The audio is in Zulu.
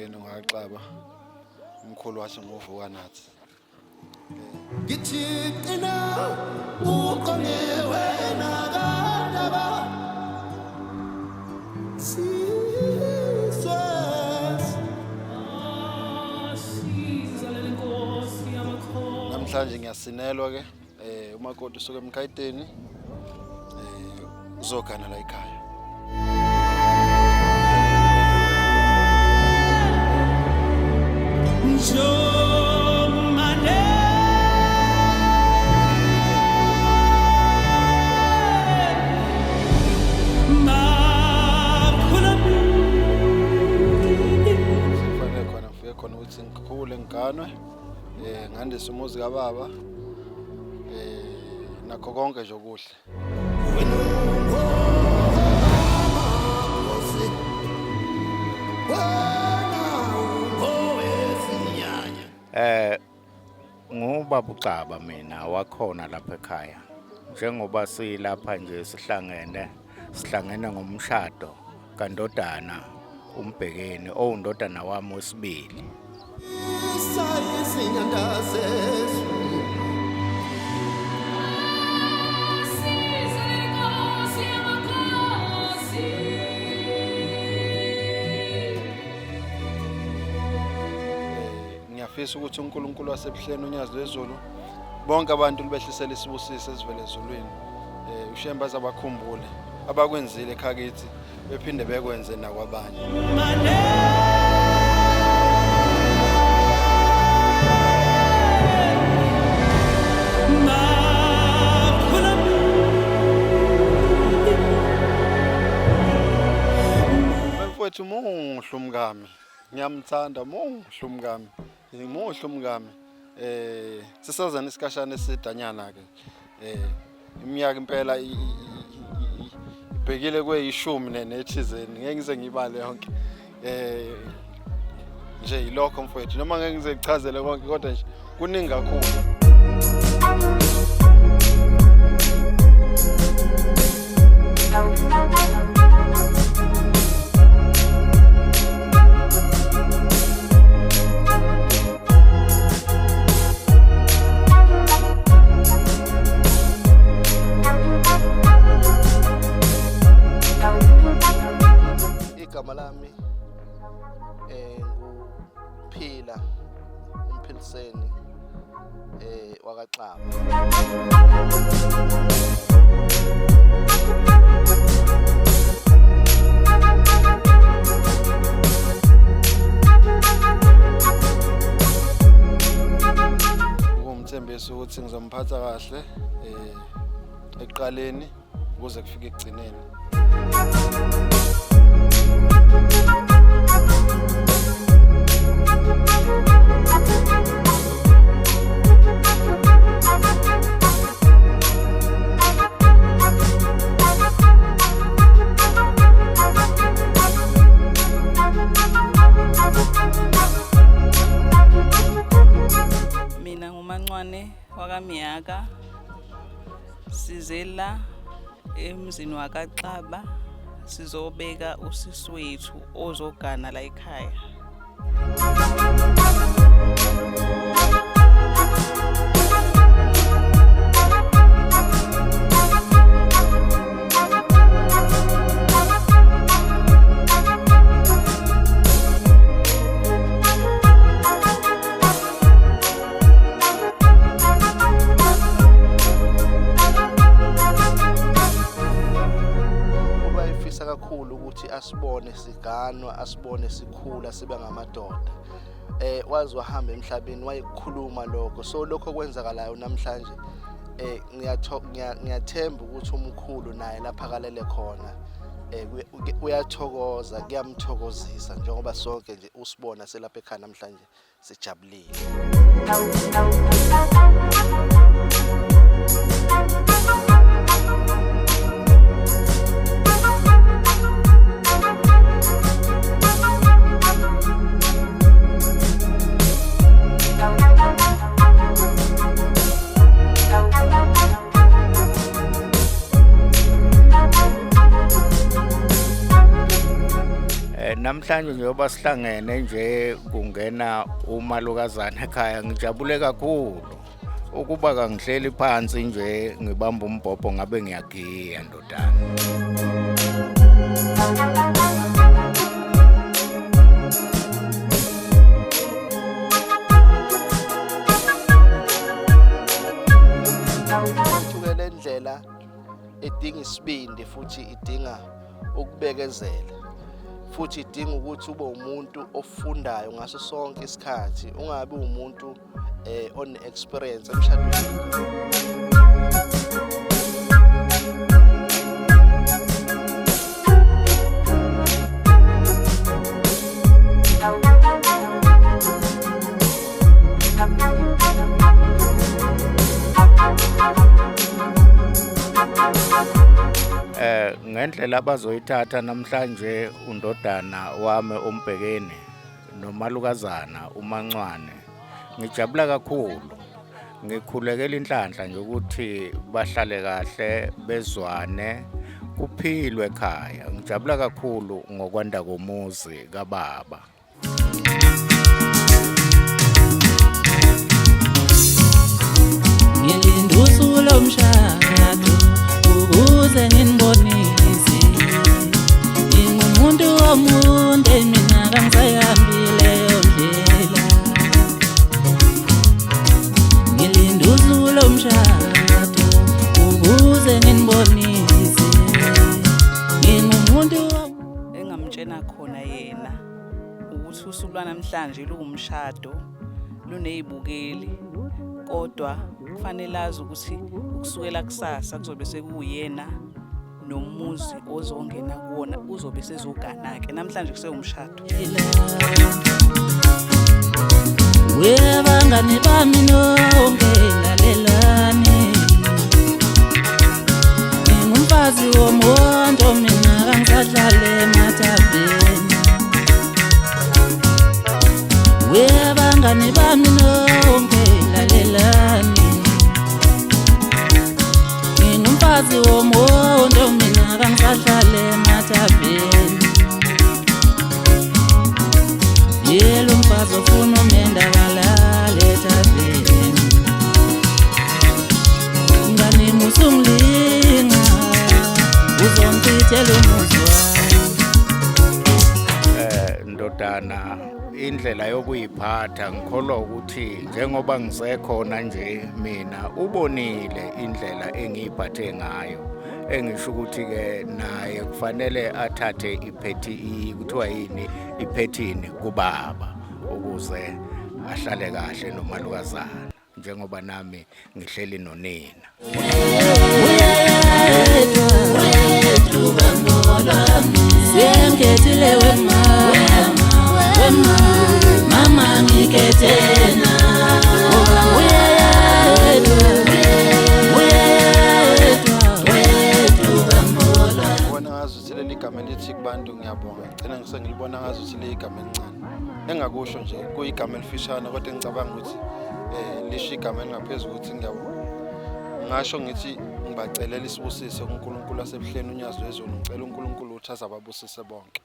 Mbhekeni ngwaXaba umkhulu wathi ngovuka nathi Ngithi qina uqone wena kaNdaba Sizwe Sizalele Nkosi yamakhosi. namhlanje ngiyasinelwa ke umakoti usuke eMkhayiteni uzogana la ekhaya Njomane sifanele khona ngifike khona ukuthi ngikhule ngiganwe ngandise umuzi kababa nakho konke nje okuhle Ngubaba uCaba mina wakhona lapha ekhaya njengoba silapha nje sihlangene ngomshado kaNdodana uMbhekeni owundodana wami wesibili Sizalele Nkosi yamakhosi. ngiyafisa ukuthi uNkulunkulu wasebuhleni unyazi lwezulu bonke abantu libehlisele isibusiso esivele ezulwini ushemba azabakhumbule abakwenzile ekhaya kithi bephinde bekwenze nakwabanye mfowethu muhle umngami ngiyamthanda muhle umngami muhle umngami sisazana isikashana esidanyana ke iminyaka impela ibhekile kweyishumi nethizeni ngeke ngize ngibale yonke nje yilokho mfowethu noma ngeke ngize ngichazele konke kodwa nje kuningi kakhulu Igama lami nguPhila uMphiliseni wakaXaba. Ngumthembisa ukuthi ngizomphatha kahle eqaleni ukuze kufike ekugcineni Mina nguMancwane wakaMiyaka sizela emzini wakaXaba sizobeka usisi wethu ozogana la ekhaya Kakhulu ukuthi asibone siganwa asibone sikhula sibe ngamadoda wazi wahamba emhlabeni wayekhuluma lokho so lokho kwenzakalayo namhlanje ngiyathemba ukuthi umkhulu naye lapha kalele khona uyathokoza kuyamthokozisa njengoba sonke nje usibona selapha ekhaya namhlanje sijabulile namhlanje njengoba sihlangene nje kungena umalukazana ekhaya ngijabule kakhulu ukuba kangihleli phansi nje ngibamba umbhobho ngabe ngiyagiya ndodana. Le ndlela idinga isibindi futhi idinga ukubekezela futhi idinga ukuthi ube umuntu ofundayo ngaso sonke isikhathi ungabi umuntu on experience emshadweni. Ngendlela abazoyithatha namhlanje undodana wami uMbhekeni nomalukazana uMancwane ngijabula kakhulu, ngikhulekela inhlanhla nje ukuthi bahlale kahle bezwane kuphilwe ekhaya. Ngijabula kakhulu ngokwanda komuzi kababa. Ngilinda usuku lomshado ukuze nginibonise ngingumuntu womuntu mina kangisayihambile leyo ndlela. Ngilinda usuku lomshado ukuze nginibonise ngingumuntu engamtshena khona yena ukuthi usuku lwanamhlanje luwumshado lunezibukeli, kodwa kufanele azi ukuthi ukusukela kusasa kuzobe sekuyena nomuzi ozongena kuwona uzobe sezogana-ke. Namhlanje kusewumshado. webangani bami nonke lalelani ngingumfazi womonto mina kangisadlale emathaveni. Webangani bami nonke lalelani ngingumfazi womonto mina kangisadlale emathaveni. Yelo mfazi ofuna umendakalale ethaveni ngani musungilinga uzongichithela umuzi wami. Ndodana, indlela yokuyiphatha ngikholwa ukuthi njengoba ngisekhona nje mina ubonile indlela engiyiphathe ngayo, engisho ukuthi ke naye kufanele athathe kuthiwa yini iphethini kubaba ukuze ahlale kahle nomalukazana njengoba nami ngihleli nonina. Sengethile mama ngikethena Ngibona ngazuthi leli gama elithi kubantu ngiyabonga, ngicela ngisengilibona ngazuthi leli gama elincane engakusho nje kuyigama elifishane, kodwa ngicabanga ukuthi lisho igama elingaphezulu ukuthi ngiyabonga. Ngasho ngithi ngibacelela isibusiso kuNkulunkulu wasebuhleni unyazi wezulu, ngicela uNkulunkulu ukuthi azababusise bonke.